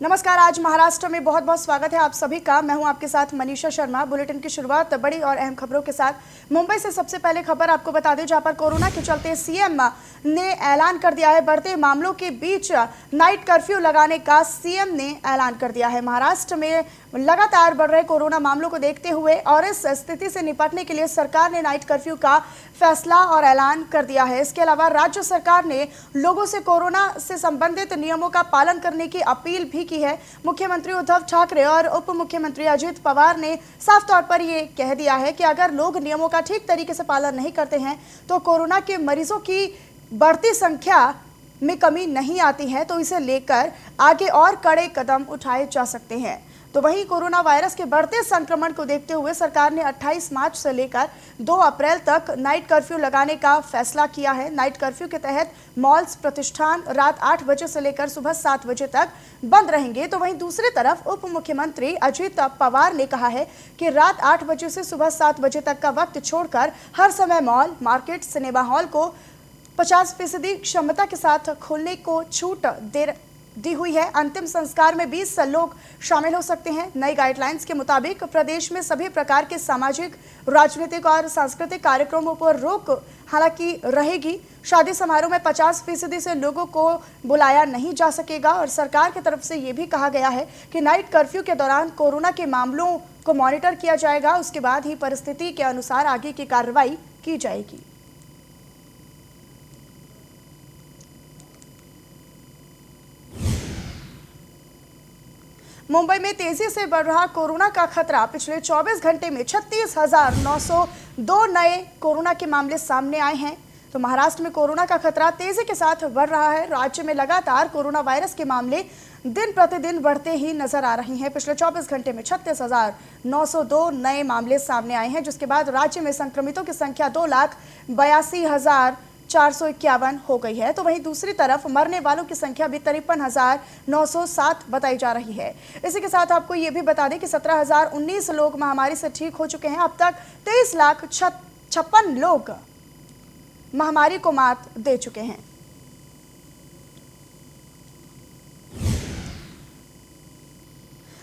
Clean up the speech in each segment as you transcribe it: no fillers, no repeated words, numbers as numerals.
नमस्कार। आज महाराष्ट्र में बहुत बहुत स्वागत है आप सभी का। मैं हूं आपके साथ मनीषा शर्मा। बुलेटिन की शुरुआत बड़ी और अहम खबरों के साथ। मुंबई से सबसे पहले खबर आपको बता दें, जहां पर कोरोना के चलते सीएम ने ऐलान कर दिया है। बढ़ते मामलों के बीच नाइट कर्फ्यू लगाने का सीएम ने ऐलान कर दिया है। महाराष्ट्र में लगातार बढ़ रहे कोरोना मामलों को देखते हुए और इस स्थिति से निपटने के लिए सरकार ने नाइट कर्फ्यू का फैसला और ऐलान कर दिया है। इसके अलावा राज्य सरकार ने लोगों से कोरोना से संबंधित नियमों का पालन करने की अपील भी की है। मुख्यमंत्री उद्धव ठाकरे और उप मुख्यमंत्री अजित पवार ने साफ तौर पर ये कह दिया है कि अगर लोग नियमों का ठीक तरीके से पालन नहीं करते हैं तो कोरोना के मरीजों की बढ़ती संख्या में कमी नहीं आती है, तो इसे लेकर आगे और कड़े कदम उठाए जा सकते हैं। तो वहीं कोरोना वायरस के बढ़ते संक्रमण को देखते हुए सरकार ने 28 मार्च से लेकर 2 अप्रैल तक नाइट कर्फ्यू लगाने का फैसला किया है। नाइट कर्फ्यू के तहत मॉल्स, प्रतिष्ठान रात 8 बजे से लेकर सुबह 7 बजे तक बंद रहेंगे। तो वहीं दूसरी तरफ उप मुख्यमंत्री अजित पवार ने कहा है कि रात 8 बजे से सुबह 7 बजे तक का वक्त छोड़कर हर समय मॉल, मार्केट, सिनेमा हॉल को 50% क्षमता के साथ खोलने को छूट दी हुई है। अंतिम संस्कार में 20 लोग शामिल हो सकते हैं। नई गाइडलाइंस के मुताबिक प्रदेश में सभी प्रकार के सामाजिक, राजनीतिक और सांस्कृतिक कार्यक्रमों पर रोक हालांकि रहेगी। शादी समारोह में 50% से लोगों को बुलाया नहीं जा सकेगा और सरकार की तरफ से ये भी कहा गया है कि नाइट कर्फ्यू के दौरान कोरोना के मामलों को मॉनिटर किया जाएगा। उसके बाद ही परिस्थिति के अनुसार आगे की कार्रवाई की जाएगी। मुंबई में तेजी से बढ़ रहा कोरोना का खतरा। पिछले 24 घंटे में 36,902 नए कोरोना के मामले सामने आए हैं। तो महाराष्ट्र में कोरोना का खतरा तेजी के साथ बढ़ रहा है। राज्य में लगातार कोरोना वायरस के मामले दिन प्रतिदिन बढ़ते ही नजर आ रहे हैं। पिछले 24 घंटे में 36,902 नए मामले सामने आए हैं, जिसके बाद राज्य में संक्रमितों की संख्या 2,82,451 हो गई है। तो वहीं दूसरी तरफ मरने वालों की संख्या भी 53,907 बताई जा रही है। इसी के साथ आपको ये भी बता दें कि 17,019 लोग महामारी से ठीक हो चुके हैं। अब तक 23,56,056 लोग महामारी को मात दे चुके हैं।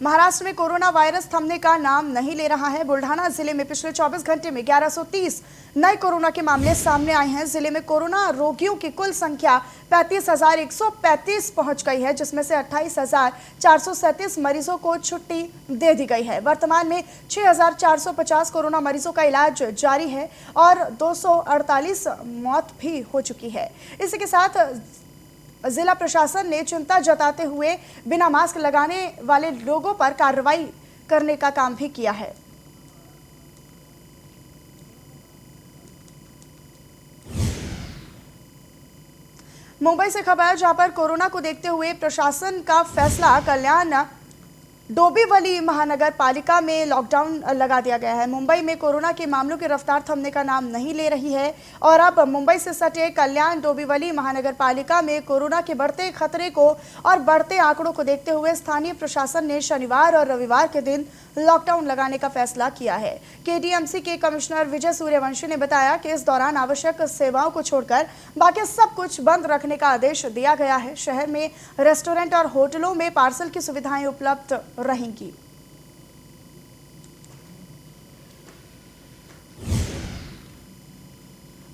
महाराष्ट्र में कोरोना वायरस थमने का नाम नहीं ले रहा है। बुल्ढाना जिले में पिछले 24 घंटे में 1130 नए कोरोना के मामले सामने आए हैं। जिले में कोरोना रोगियों की कुल संख्या 35,135 पहुंच गई है, जिसमें से 28,437 मरीजों को छुट्टी दे दी गई है। वर्तमान में 6,450 कोरोना मरीजों का इलाज जारी है और 248 मौत भी हो चुकी है। इसी के साथ जिला प्रशासन ने चिंता जताते हुए बिना मास्क लगाने वाले लोगों पर कार्रवाई करने का काम भी किया है। मुंबई से खबर, जहां पर कोरोना को देखते हुए प्रशासन का फैसला, कल्याण डोंबिवली महानगर पालिका में लॉकडाउन लगा दिया गया है। मुंबई में कोरोना के मामलों की रफ्तार थमने का नाम नहीं ले रही है और अब मुंबई से सटे कल्याण डोंबिवली महानगर पालिका में कोरोना के बढ़ते खतरे को और बढ़ते आंकड़ों को देखते हुए स्थानीय प्रशासन ने शनिवार और रविवार के दिन लॉकडाउन लगाने का फैसला किया है। केडीएमसी के कमिश्नर विजय सूर्यवंशी ने बताया कि इस दौरान आवश्यक सेवाओं को छोड़कर बाकी सब कुछ बंद रखने का आदेश दिया गया है। शहर में रेस्टोरेंट और होटलों में पार्सल की सुविधाएं उपलब्ध रहेंगी।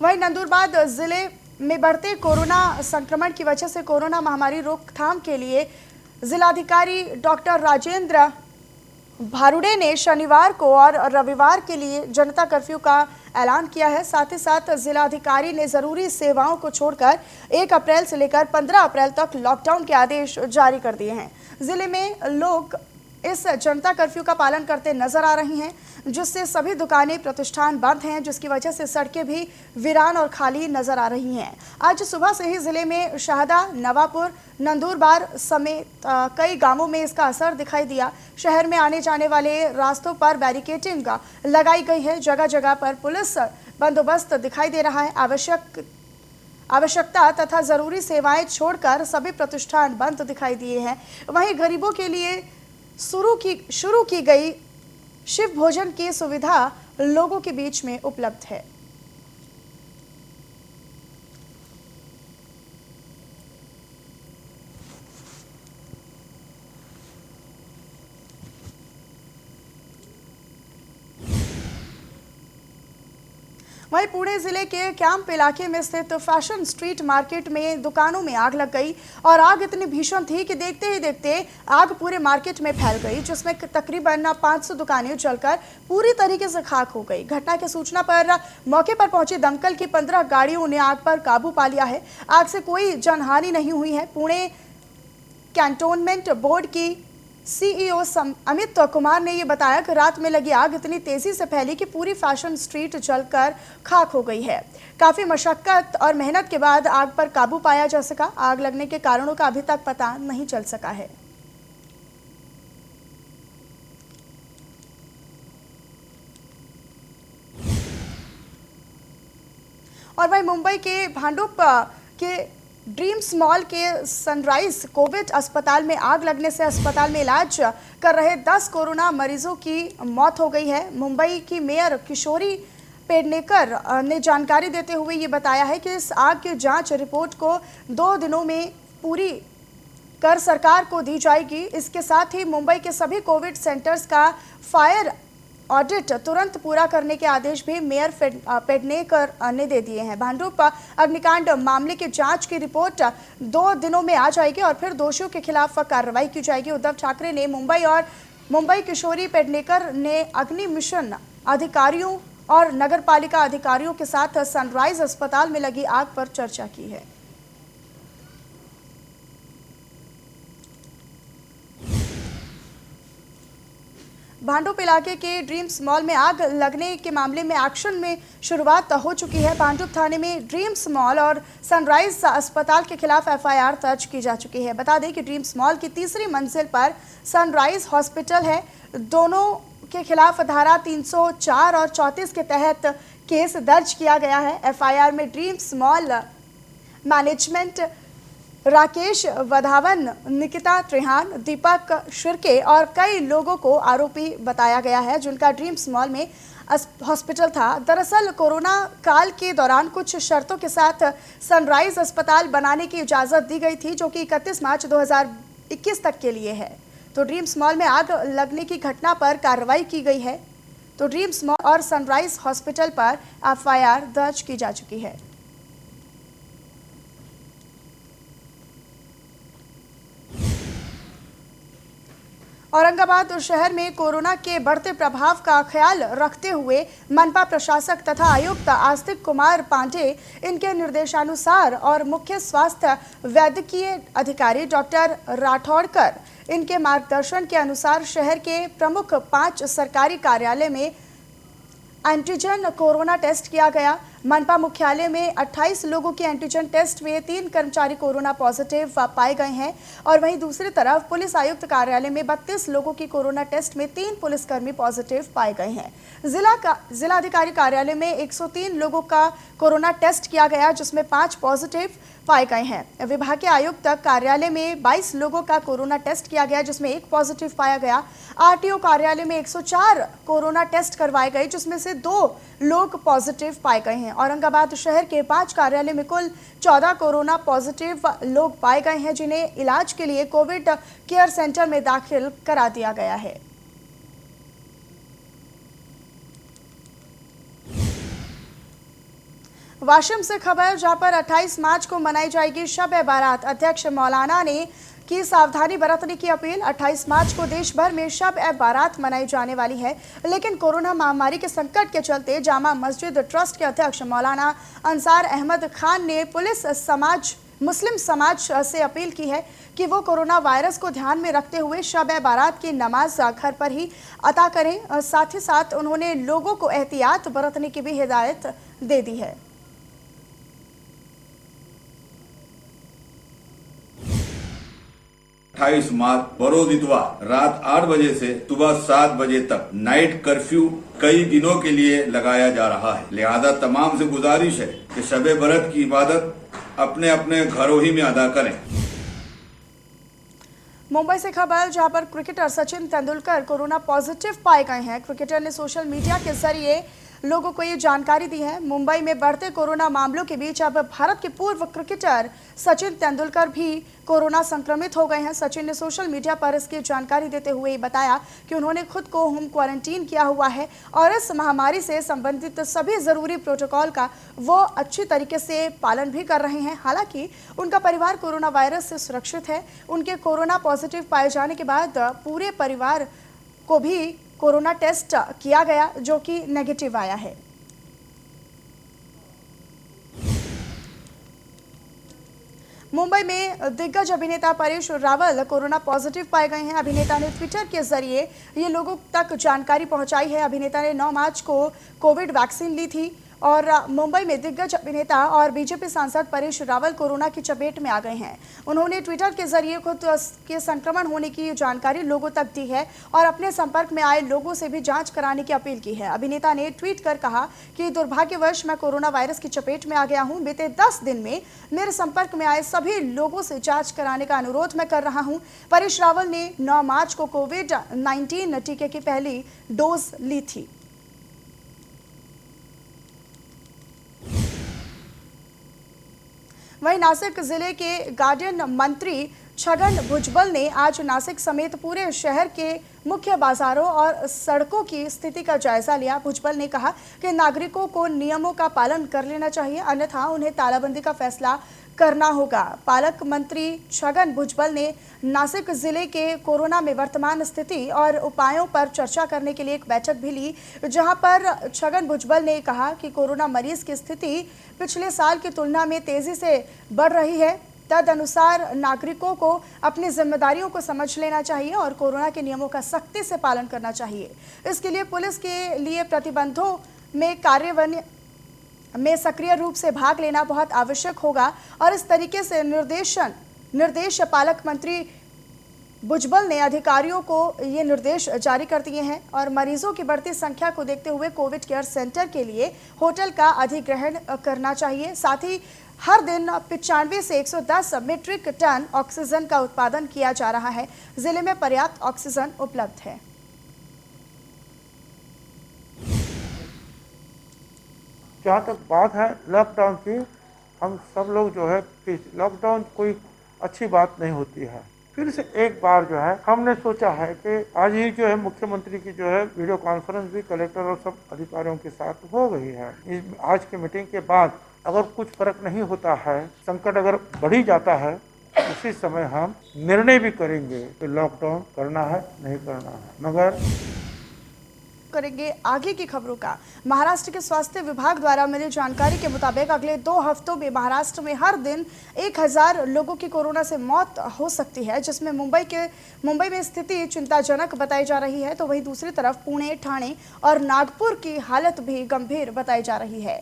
वहीं नंदुरबार जिले में बढ़ते कोरोना संक्रमण की वजह से कोरोना महामारी रोकथाम के लिए जिलाधिकारी डॉक्टर राजेंद्र भारुड़े ने शनिवार को और रविवार के लिए जनता कर्फ्यू का ऐलान किया है। साथ ही साथ जिलाधिकारी ने जरूरी सेवाओं को छोड़कर 1 अप्रैल से लेकर 15 अप्रैल तक लॉकडाउन के आदेश जारी कर दिए हैं। जिले में लोग इस जनता कर्फ्यू का पालन करते नजर आ रही हैं, जिससे सभी दुकानें, प्रतिष्ठान बंद हैं, जिसकी वजह से सड़कें भी वीरान और खाली नजर आ रही हैं। आज सुबह से ही जिले में शाहदा, नवापुर, नंदुरबार समेत कई गांवों में इसका असर दिखाई दिया। शहर में आने जाने वाले रास्तों पर बैरिकेडिंग लगाई गई है। जगह जगह पर पुलिस बंदोबस्त दिखाई दे रहा है। आवश्यकता तथा जरूरी सेवाएं छोड़कर सभी प्रतिष्ठान बंद दिखाई दिए हैं। वहीं गरीबों के लिए शुरू की गई शिव भोजन की सुविधा लोगों के बीच में उपलब्ध है। वहीं पुणे जिले के कैंप इलाके में स्थित फैशन स्ट्रीट मार्केट में दुकानों में आग लग गई और आग इतनी भीषण थी कि देखते ही देखते आग पूरे मार्केट में फैल गई, जिसमें तकरीबन 500 दुकानें जलकर पूरी तरीके से खाक हो गई। घटना की सूचना पर मौके पर पहुंची दमकल की 15 गाड़ियों ने आग पर काबू पा लिया है। आग से कोई जनहानि नहीं हुई है। पुणे कैंटोनमेंट बोर्ड की सीईओ अमित कुमार ने यह बताया कि रात में लगी आग इतनी तेजी से फैली कि पूरी फैशन स्ट्रीट जलकर खाक हो गई है। काफी मशक्कत और मेहनत के बाद आग पर काबू पाया जा सका। आग लगने के कारणों का अभी तक पता नहीं चल सका है। और वहीं मुंबई के भांडुप के ड्रीम्स मॉल के सनराइज कोविड अस्पताल में आग लगने से अस्पताल में इलाज कर रहे 10 कोरोना मरीजों की मौत हो गई है। मुंबई की मेयर किशोरी पेडनेकर ने जानकारी देते हुए ये बताया है कि इस आग की जांच रिपोर्ट को 2 दिनों में पूरी कर सरकार को दी जाएगी। इसके साथ ही मुंबई के सभी कोविड सेंटर्स का फायर ऑडिट तुरंत पूरा करने के आदेश भी मेयर पेडनेकर ने दे दिए हैं। भांडुप अग्निकांड मामले की जांच की रिपोर्ट 2 दिनों में आ जाएगी और फिर दोषियों के खिलाफ कार्रवाई की जाएगी। उद्धव ठाकरे ने मुंबई किशोरी पेडनेकर ने अग्नि मिशन अधिकारियों और नगरपालिका अधिकारियों के साथ सनराइज अस्पताल में लगी आग पर चर्चा की है। भांडुप इलाके के ड्रीम्स मॉल में आग लगने के मामले में एक्शन में शुरुआत हो चुकी है। भांडुप थाने में ड्रीम्स मॉल और सनराइज अस्पताल के खिलाफ एफआईआर दर्ज की जा चुकी है। बता दें कि ड्रीम्स मॉल की तीसरी मंजिल पर सनराइज हॉस्पिटल है। दोनों के खिलाफ धारा 304 और 34 के तहत केस दर्ज किया गया है। एफआईआर में Dreams mall management Rakesh Wadhawan, Nikita Trihan, Deepak Shirke और कई लोगों को आरोपी बताया गया है, जिनका ड्रीम्स मॉल में हॉस्पिटल था। दरअसल कोरोना काल के दौरान कुछ शर्तों के साथ सनराइज अस्पताल बनाने की इजाज़त दी गई थी, जो कि 31 मार्च 2021 तक के लिए है। तो ड्रीम्स मॉल में आग लगने की घटना पर कार्रवाई की गई है। तो ड्रीम्स मॉल और सनराइज हॉस्पिटल पर एफआईआर दर्ज की जा चुकी है। औरंगाबाद शहर में कोरोना के बढ़ते प्रभाव का ख्याल रखते हुए मनपा प्रशासक तथा आयुक्त आस्तिक कुमार पांडे इनके निर्देशानुसार और मुख्य स्वास्थ्य वैद्यकीय अधिकारी डॉक्टर राठौड़कर इनके मार्गदर्शन के अनुसार शहर के प्रमुख 5 सरकारी कार्यालय में एंटीजन कोरोना टेस्ट किया गया। मनपा मुख्यालय में 28 लोगों की एंटीजन टेस्ट में 3 कर्मचारी कोरोना पॉजिटिव पाए गए हैं और वहीं दूसरी तरफ पुलिस आयुक्त कार्यालय में 32 लोगों की कोरोना टेस्ट में 3 पुलिसकर्मी पॉजिटिव पाए गए हैं। जिलाधिकारी कार्यालय में 103 लोगों का कोरोना टेस्ट किया गया, जिसमें 5 पॉजिटिव पाए गए हैं। विभाग के आयुक्त कार्यालय में 22 लोगों का कोरोना टेस्ट किया गया, जिसमें 1 पॉजिटिव पाया गया। आरटीओ कार्यालय में 104 कोरोना टेस्ट करवाए गए, जिसमें से 2 लोग पॉजिटिव पाए गए हैं। औरंगाबाद शहर के 5 कार्यालय में कुल 14 कोरोना पॉजिटिव लोग पाए गए हैं, जिन्हें इलाज के लिए कोविड केयर सेंटर में दाखिल करा दिया गया है। वाशिम से खबर, जहां पर 28 मार्च को मनाई जाएगी शब ए बारात। अध्यक्ष मौलाना ने की सावधानी बरतने की अपील। 28 मार्च को देश भर में शब ए बारात मनाई जाने वाली है, लेकिन कोरोना महामारी के संकट के चलते जामा मस्जिद ट्रस्ट के अध्यक्ष मौलाना अंसार अहमद खान ने मुस्लिम समाज से अपील की है कि वो कोरोना वायरस को ध्यान में रखते हुए शब ए बारात की नमाज घर पर ही अता करें। साथ ही साथ उन्होंने लोगों को एहतियात बरतने की भी हिदायत दे दी है। 28 मार्च बरोज इतवार रात 8 बजे से सुबह 7 बजे तक नाइट कर्फ्यू कई दिनों के लिए लगाया जा रहा है। लिहाजा तमाम से गुजारिश है कि शबे बरत की इबादत अपने अपने घरों ही में अदा करें। मुंबई से खबर, जहां पर cricketer Sachin Tendulkar corona positive पाए गए हैं। क्रिकेटर ने सोशल मीडिया के जरिए लोगों को ये जानकारी दी है। मुंबई में बढ़ते कोरोना मामलों के बीच अब भारत के पूर्व क्रिकेटर सचिन तेंदुलकर भी कोरोना संक्रमित हो गए हैं। सचिन ने सोशल मीडिया पर इसकी जानकारी देते हुए बताया कि उन्होंने खुद को होम क्वारंटीन किया हुआ है और इस महामारी से संबंधित सभी जरूरी प्रोटोकॉल का वो अच्छी तरीके से पालन भी कर रहे हैं। हालांकि उनका परिवार कोरोना वायरस से सुरक्षित है। उनके कोरोना पॉजिटिव पाए जाने के बाद पूरे परिवार को भी कोरोना टेस्ट किया गया, जो कि नेगेटिव आया है। मुंबई में दिग्गज अभिनेता परेश रावल कोरोना पॉजिटिव पाए गए हैं। अभिनेता ने ट्विटर के जरिए ये लोगों तक जानकारी पहुंचाई है। अभिनेता ने 9 मार्च को कोविड वैक्सीन ली थी और मुंबई में दिग्गज अभिनेता और बीजेपी सांसद परेश रावल कोरोना की चपेट में आ गए हैं। उन्होंने ट्विटर के जरिए खुद के संक्रमण होने की जानकारी लोगों तक दी है और अपने संपर्क में आए लोगों से भी जांच कराने की अपील की है। अभिनेता ने ट्वीट कर कहा कि दुर्भाग्यवश मैं कोरोना वायरस की चपेट में आ गया हूं। बीते 10 दिन में मेरे संपर्क में आए सभी लोगों से जांच कराने का अनुरोध मैं कर रहा हूं। परेश रावल ने 9 मार्च को कोविड-19 टीके की पहली डोज ली थी। वहीं नासिक जिले के गार्डियन मंत्री छगन भुजबल ने आज नासिक समेत पूरे शहर के मुख्य बाजारों और सड़कों की स्थिति का जायजा लिया। भुजबल ने कहा कि नागरिकों को नियमों का पालन कर लेना चाहिए, अन्यथा उन्हें तालाबंदी का फैसला करना होगा। पालक मंत्री छगन भुजबल ने नासिक जिले के कोरोना में वर्तमान स्थिति और उपायों पर चर्चा करने के लिए एक बैठक भी ली, जहां पर छगन भुजबल ने कहा कि कोरोना मरीज की स्थिति पिछले साल की तुलना में तेजी से बढ़ रही है। तदनुसार नागरिकों को अपनी जिम्मेदारियों को समझ लेना चाहिए और कोरोना के नियमों का सख्ती से पालन करना चाहिए। इसके लिए पुलिस के लिए प्रतिबंधों में कार्यान्वयन में सक्रिय रूप से भाग लेना बहुत आवश्यक होगा और इस तरीके से निर्देश पालक मंत्री भुजबल ने अधिकारियों को ये निर्देश जारी कर दिए हैं और मरीजों की बढ़ती संख्या को देखते हुए कोविड केयर सेंटर के लिए होटल का अधिग्रहण करना चाहिए। साथ ही हर दिन 95 से 110 मीट्रिक टन ऑक्सीजन का उत्पादन किया जा रहा है। जिले में पर्याप्त ऑक्सीजन उपलब्ध है। जहाँ तक बात है लॉकडाउन की, हम सब लोग जो है लॉकडाउन कोई अच्छी बात नहीं होती है। फिर से एक बार जो है हमने सोचा है कि आज ही जो है मुख्यमंत्री की जो है वीडियो कॉन्फ्रेंस भी कलेक्टर और सब अधिकारियों के साथ हो गई है। इस आज के मीटिंग के बाद अगर कुछ फर्क नहीं होता है, संकट अगर बढ़ ही जाता है, उसी समय हम निर्णय भी करेंगे कि लॉकडाउन करना है नहीं करना है। मगर करेंगे आगे की खबरों का। महाराष्ट्र के स्वास्थ्य विभाग द्वारा मिली जानकारी के मुताबिक अगले 2 हफ्तों में महाराष्ट्र में हर दिन 1000 लोगों की कोरोना से मौत हो सकती है, जिसमें मुंबई में स्थिति चिंताजनक बताई जा रही है। तो वहीं दूसरी तरफ पुणे, ठाणे और नागपुर की हालत भी गंभीर बताई जा रही है।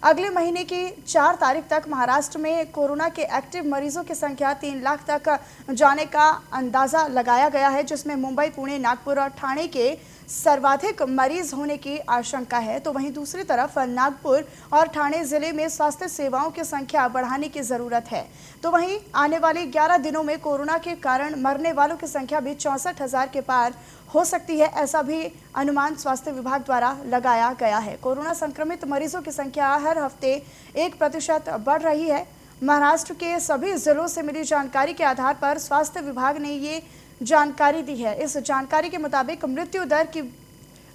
अगले महीने की 4 तारीख तक महाराष्ट्र में कोरोना के एक्टिव मरीजों की संख्या 3 लाख तक जाने का अंदाजा लगाया गया है, जिसमें मुंबई, पुणे, नागपुर और ठाणे के सर्वाधिक मरीज होने की आशंका है। तो वहीं दूसरी तरफ नागपुर और ठाणे जिले में स्वास्थ्य सेवाओं की संख्या बढ़ाने की जरूरत है। तो वहीं आने वाले 11 दिनों में कोरोना के कारण मरने वालों की संख्या भी 64,000 के पार हो सकती है, ऐसा भी अनुमान स्वास्थ्य विभाग द्वारा लगाया गया है। कोरोना संक्रमित मरीजों की संख्या हर हफ्ते 1% बढ़ रही है। महाराष्ट्र के सभी जिलों से मिली जानकारी के आधार पर स्वास्थ्य विभाग ने ये जानकारी दी है। इस जानकारी के मुताबिक मृत्यु दर की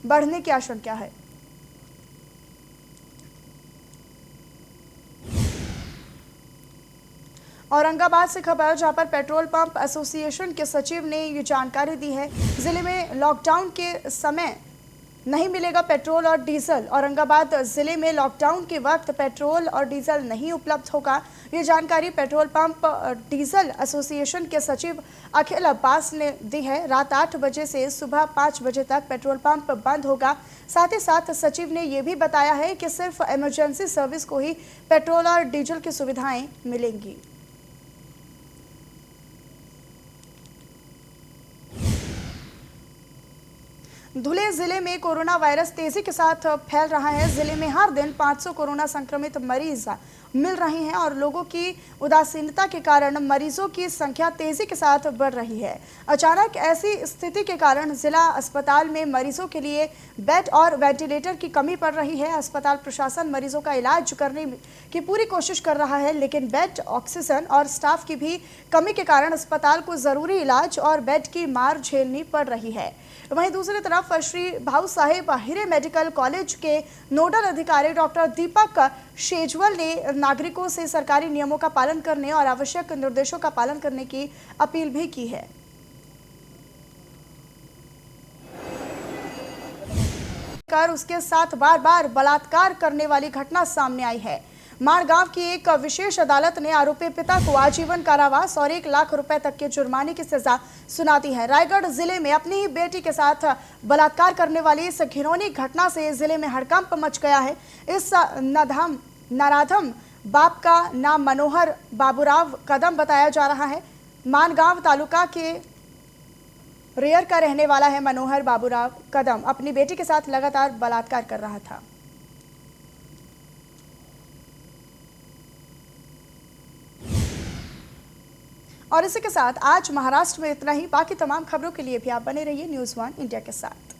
बढ़ने की आशंका है। औरंगाबाद से खबर, जहां पर पेट्रोल पंप एसोसिएशन के सचिव ने ये जानकारी दी है। जिले में लॉकडाउन के समय नहीं मिलेगा पेट्रोल और डीजल। औरंगाबाद जिले में लॉकडाउन के वक्त पेट्रोल और डीजल नहीं उपलब्ध होगा। ये जानकारी पेट्रोल पंप डीजल एसोसिएशन के सचिव अखिल अब्बास ने दी है। रात 8 बजे से सुबह 5 बजे तक पेट्रोल पंप बंद होगा। साथ ही साथ सचिव ने यह भी बताया है कि सिर्फ इमरजेंसी सर्विस को ही पेट्रोल और डीजल की सुविधाएं मिलेंगी। धुले जिले में कोरोना वायरस तेजी के साथ फैल रहा है। जिले में हर दिन 500 कोरोना संक्रमित मरीज मिल रही हैं और लोगों की उदासीनता के कारण मरीजों की संख्या तेजी के साथ बढ़ रही है। अचानक ऐसी स्थिति के कारण जिला अस्पताल में मरीजों के लिए बेड और वेंटिलेटर की कमी पड़ रही है। अस्पताल प्रशासन मरीजों का इलाज करने की पूरी कोशिश कर रहा है, लेकिन बेड, ऑक्सीजन और स्टाफ की भी कमी के कारण अस्पताल को जरूरी इलाज और बेड की मार झेलनी पड़ रही है। वहीं दूसरी तरफ श्री भाऊ साहेब हिरे मेडिकल कॉलेज के नोडल अधिकारी डॉक्टर दीपक शेजवल ने नागरिकों से सरकारी नियमों का पालन करने और आवश्यक निर्देशों का पालन करने की अपील भी की है। उसके साथ बार बार बलात्कार करने वाली घटना सामने आई है। माणगांव की एक विशेष अदालत ने आरोपी पिता को आजीवन कारावास और 1 लाख रुपए तक के जुर्माने की सजा सुना दी है। रायगढ़ जिले में अपनी ही बेटी के साथ बलात्कार करने वाली इस घिनौनी घटना से जिले में हड़कंप मच गया है। इस नराधम बाप का नाम मनोहर बाबूराव कदम बताया जा रहा है। माणगांव तालुका के रेयर का रहने वाला है मनोहर बाबूराव कदम अपनी बेटी के साथ लगातार बलात्कार कर रहा था। और इसी के साथ आज महाराष्ट्र में इतना ही। बाकी तमाम खबरों के लिए भी आप बने रहिए न्यूज़ 1 इंडिया के साथ।